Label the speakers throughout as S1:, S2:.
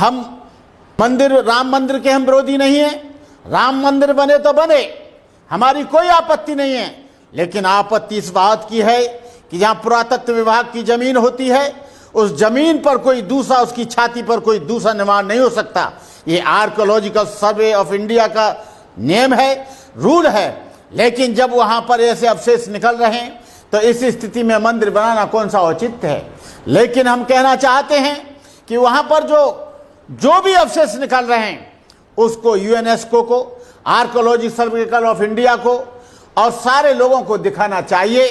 S1: हम राम मंदिर के हम विरोधी नहीं हैं, राम मंदिर बने तो बने, हमारी कोई आपत्ति नहीं है। लेकिन आपत्ति इस बात की है कि जहां पुरातत्व विभाग की जमीन होती है, उस जमीन पर कोई दूसरा, उसकी छाती पर कोई दूसरा निर्माण नहीं हो सकता। ये आर्कियोलॉजिकल सर्वे ऑफ इंडिया का नियम है, रूल है। लेकिन जब वहां पर ऐसे अवशेष निकल रहे हैं तो इस स्थिति में मंदिर बनाना कौन सा औचित्य है। लेकिन हम कहना चाहते हैं कि वहां पर जो भी अवशेष निकल रहे हैं उसको यूनेस्को को, आर्कियोलॉजिकल सर्वे ऑफ इंडिया को और सारे लोगों को दिखाना चाहिए।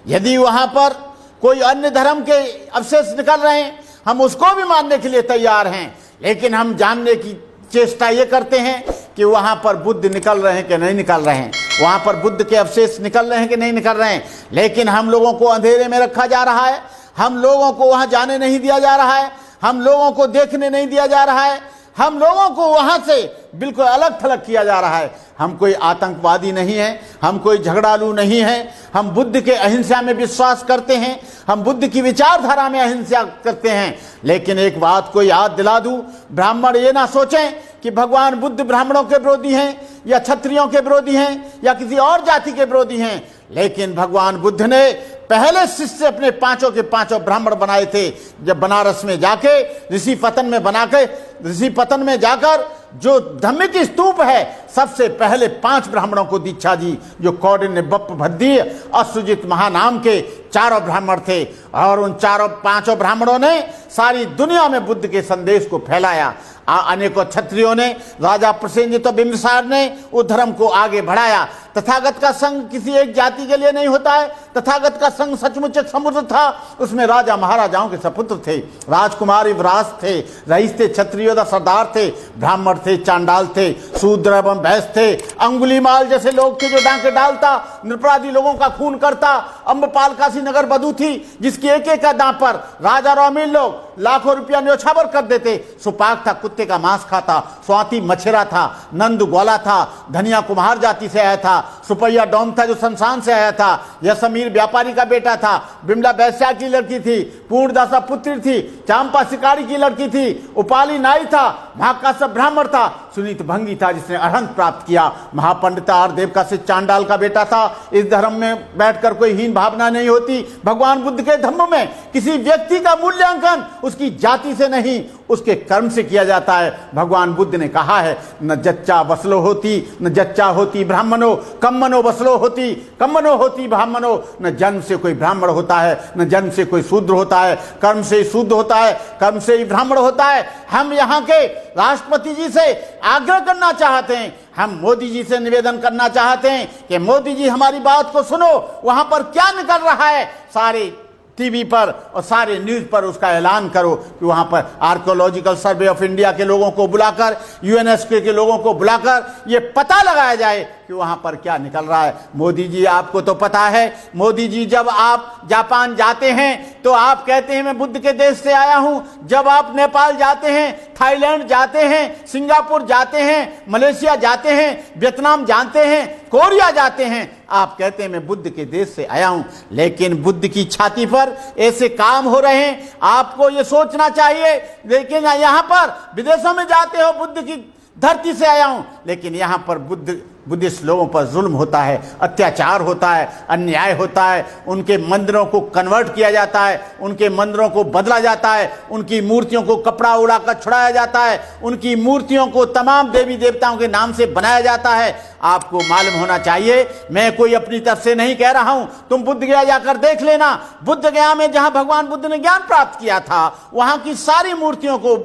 S1: यदि वहां पर कोई अन्य धर्म के अवशेष निकल रहे हैं, हम उसको भी मानने के लिए तैयार हैं। लेकिन हम जानने की चेष्टा ये करते हैं कि वहां पर बुद्ध निकल रहे हैं कि नहीं निकल रहे हैं, वहां पर बुद्ध के अवशेष निकल रहे हैं कि नहीं निकल रहे हैं। लेकिन हम लोगों को अंधेरे में रखा जा रहा है, हम लोगों को वहां जाने नहीं दिया जा रहा है, हम लोगों को देखने नहीं दिया जा रहा है, हम लोगों को वहां से बिल्कुल अलग थलग किया जा रहा है। हम कोई आतंकवादी नहीं है, हम कोई झगड़ालू नहीं है, हम बुद्ध के अहिंसा में विश्वास करते हैं, हम बुद्ध की विचारधारा में अहिंसा करते हैं। लेकिन एक बात को याद दिला दूं, ब्राह्मण ये ना सोचें कि भगवान बुद्ध ब्राह्मणों के विरोधी हैं या क्षत्रियों के विरोधी हैं या किसी और जाति के विरोधी हैं। लेकिन भगवान बुद्ध ने पहले शिष्य अपने पांचों के पांचों ब्राह्मण बनाए थे। जब बनारस में जाके ऋषि पतन में जाकर जो धम्मिक स्तूप है, सबसे पहले 5 ब्राह्मणों को दीक्षा दी, जो कौंडिन्य, बप्प, भद्दी और सुजित महानाम के चारों ब्राह्मण थे। और उन पांचों ब्राह्मणों ने सारी दुनिया में बुद्ध के संदेश को फैलाया। अनेकों क्षत्रियों ने, राजा प्रसेनजित और बिंबिसार ने उस धर्म को आगे बढ़ाया। तथागत का संघ किसी एक जाति के लिए नहीं होता है, तथागत का संघ सचमुच एक समुद्र था, उसमें राजा महाराजाओं के सपुत्र थे, राजकुमार युवराज थे, रईस थे, क्षत्रिय सरदार थे, ब्राह्मण थे, चांडाल थे, शूद्र एवं भैंस थे, अंगुलीमाल जैसे लोग थे जो डांके डालता, निरपराधी लोगों का खून करता, अम्बपाल काशी नगर बधू थी जिसकी एक एक दांव पर राजा रोमिल लोग लाखों रुपया न्योछावर कर देते। सुपाक था, कुत्ते का मांस खाता, स्वाति मछेरा था, नंद ग्वाला था, धनिया कुम्हार जाति से आया था, सुपैया डोम था जो संसान से आया था, यसमीर व्यापारी का बेटा था, बिमला वैश्या की लड़की थी, पूर्णदासा पुत्री थी, चांपा शिकारी की लड़की थी, उपाली नाई था, महाकाश्यप ब्राह्मण था, सुनीत भंगी था जिसने अरहंत प्राप्त किया, महापंडिता और देवका से चांडाल का बेटा था। इस धर्म में बैठकर कोई हीन भावना नहीं होती। भगवान बुद्ध के धम्म में किसी व्यक्ति का मूल्यांकन उसकी जाति से नहीं, उसके कर्म से किया जाता है। भगवान बुद्ध ने कहा है, न जच्चा वसलो होती, न जच्चा होती ब्राह्मणो, कम्मनो वसलो होती, कम्मनो होती ब्राह्मणो। न जन्म से कोई ब्राह्मण होता है, न जन्म से कोई शूद्र होता है, कर्म से ही शुद्ध होता है, कर्म से ही ब्राह्मण होता है। हम यहाँ के राष्ट्रपति जी से आग्रह करना चाहते हैं, हम मोदी जी से निवेदन करना चाहते हैं कि मोदी जी हमारी बात को सुनो। वहां पर क्या निकल रहा है, सारे टीवी पर और सारे न्यूज पर उसका ऐलान करो कि वहां पर आर्कियोलॉजिकल सर्वे ऑफ इंडिया के लोगों को बुलाकर, यूनेस्को के लोगों को बुलाकर ये पता लगाया जाए कि वहां पर क्या निकल रहा है। मोदी जी, आपको तो पता है, मोदी जी जब आप जापान जाते हैं तो आप कहते हैं मैं बुद्ध के देश से आया हूं। जब आप नेपाल जाते हैं, थाईलैंड जाते हैं, सिंगापुर जाते हैं, मलेशिया जाते हैं, वियतनाम जाते हैं, कोरिया जाते हैं, आप कहते हैं मैं बुद्ध के देश से आया हूं। लेकिन बुद्ध की छाती पर ऐसे काम हो रहे हैं, आपको ये सोचना चाहिए। लेकिन यहां पर विदेशों में जाते हो, बुद्ध की धरती से आया हूं, लेकिन यहां पर बुद्धिस्ट लोगों पर जुल्म होता है, अत्याचार होता है, अन्याय होता है। उनके मंदिरों को कन्वर्ट किया जाता है, उनके मंदिरों को बदला जाता है, उनकी मूर्तियों को कपड़ा उड़ाकर छुड़ाया जाता है, उनकी मूर्तियों को तमाम देवी देवताओं के नाम से बनाया जाता है। आपको मालूम होना चाहिए, मैं कोई अपनी तरफ से नहीं कह रहा हूं, तुम बुद्ध गया जाकर देख लेना। बुद्ध गया में जहां भगवान बुद्ध ने ज्ञान प्राप्त किया था, वहां की सारी मूर्तियों को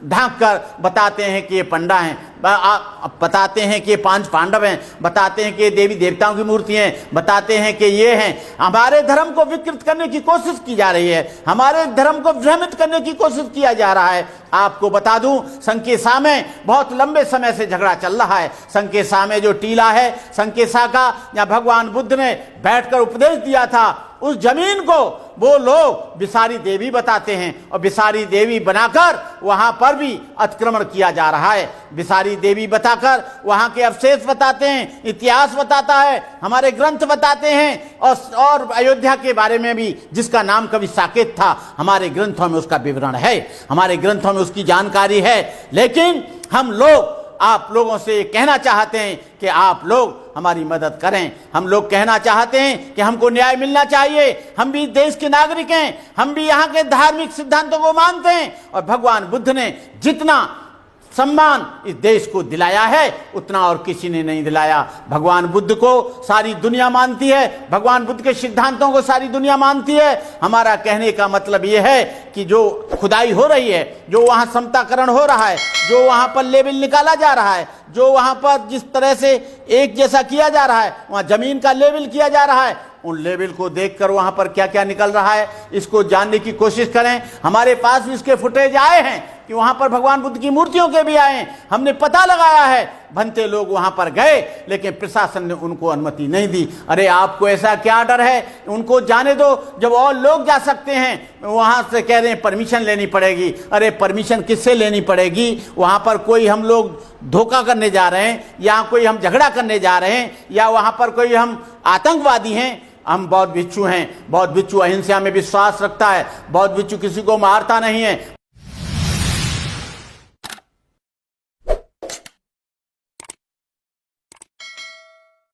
S1: ढांक कर बताते हैं कि ये पंडा हैं, बताते हैं कि ये 5 पांडव हैं, बताते हैं कि ये देवी देवताओं की मूर्ति हैं, बताते हैं कि ये हैं। हमारे धर्म को विकृत करने की कोशिश की जा रही है, हमारे धर्म को भ्रमित करने की कोशिश किया जा रहा है। आपको बता दूं, संकेसा में बहुत लंबे समय से झगड़ा चल रहा है। संकेसा में जो टीला है, संकेसा का, जहां भगवान बुद्ध ने बैठकर उपदेश दिया था, उस जमीन को वो लोग बिसारी देवी बताते हैं और बिसारी देवी बनाकर वहां पर भी अतिक्रमण किया जा रहा है। बिसारी देवी बताकर वहां के अवशेष बताते हैं, इतिहास बताता है, हमारे ग्रंथ बताते हैं। और अयोध्या के बारे में भी, जिसका नाम कभी साकेत था, हमारे ग्रंथों में उसका विवरण है, हमारे ग्रंथों में उसकी जानकारी है। लेकिन हम लोग आप लोगों से कहना चाहते हैं कि आप लोग हमारी मदद करें। हम लोग कहना चाहते हैं कि हमको न्याय मिलना चाहिए। हम भी देश के नागरिक हैं, हम भी यहाँ के धार्मिक सिद्धांतों को मानते हैं, और भगवान बुद्ध ने जितना सम्मान इस देश को दिलाया है उतना और किसी ने नहीं दिलाया। भगवान बुद्ध को सारी दुनिया मानती है, भगवान बुद्ध के सिद्धांतों को सारी दुनिया मानती है। हमारा कहने का मतलब यह है कि जो खुदाई हो रही है, जो वहाँ समताकरण हो रहा है, जो वहाँ पर लेवल निकाला जा रहा है, जो वहाँ पर जिस तरह से एक जैसा किया जा रहा है, वहाँ जमीन का लेवल किया जा रहा है, उन लेवल को देखकर वहां पर क्या क्या निकल रहा है इसको जानने की कोशिश करें। हमारे पास भी इसके फुटेज आए हैं कि वहां पर भगवान बुद्ध की मूर्तियों के भी आए हैं। हमने पता लगाया है, भंते लोग वहां पर गए लेकिन प्रशासन ने उनको अनुमति नहीं दी। अरे आपको ऐसा क्या डर है, उनको जाने दो, जब और लोग जा सकते हैं। वहां से कह रहे हैं परमिशन लेनी पड़ेगी। अरे परमिशन किससे लेनी पड़ेगी? वहां पर कोई हम लोग धोखा करने जा रहे हैं, या कोई हम झगड़ा करने जा रहे हैं, या वहां पर कोई हम आतंकवादी हैं? हम बौद्ध भिक्षु हैं, बौद्ध भिक्षु अहिंसा में विश्वास रखता है, बौद्ध भिक्षु किसी को मारता नहीं है,